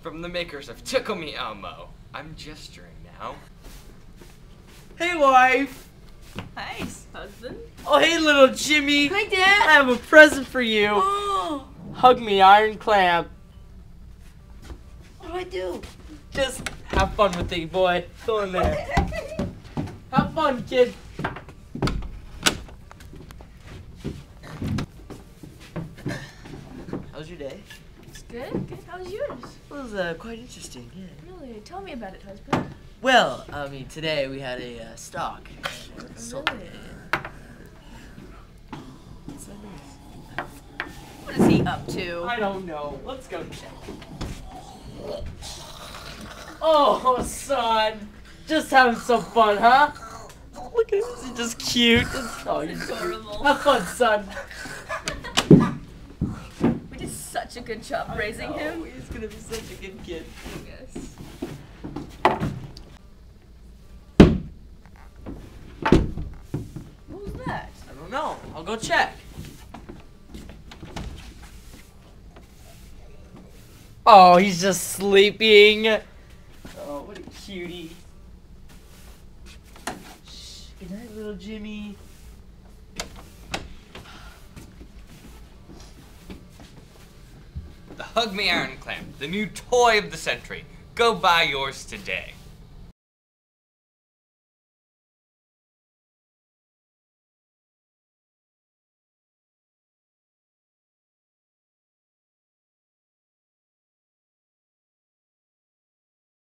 from the makers of Tickle Me Elmo. I'm gesturing now. Hey, wife. Hi, husband. Oh, hey, little Jimmy. Hi, Dad. I have a present for you. Oh, Hug me, Iron Clamp. what do I do? Just have fun with it, boy. Go in there. Have fun, kid. How's your day? It's good. Good. How's yours? It was quite interesting, yeah. Really? Tell me about it, husband. Well, I mean, today we had a stock. Really? What is he up to? I don't know. Let's go check. Oh, son. Just having some fun, huh? Look at him. He's just cute. Oh, you're Adorable. Have fun, son. We did such a good job raising him. He's gonna be such a good kid. Yes. What was that? I don't know. I'll go check. Oh, he's just sleeping. Oh, what a cutie. Shh. Good night, little Jimmy. The Hug Me Iron Clamp, the new toy of the century. Go buy yours today.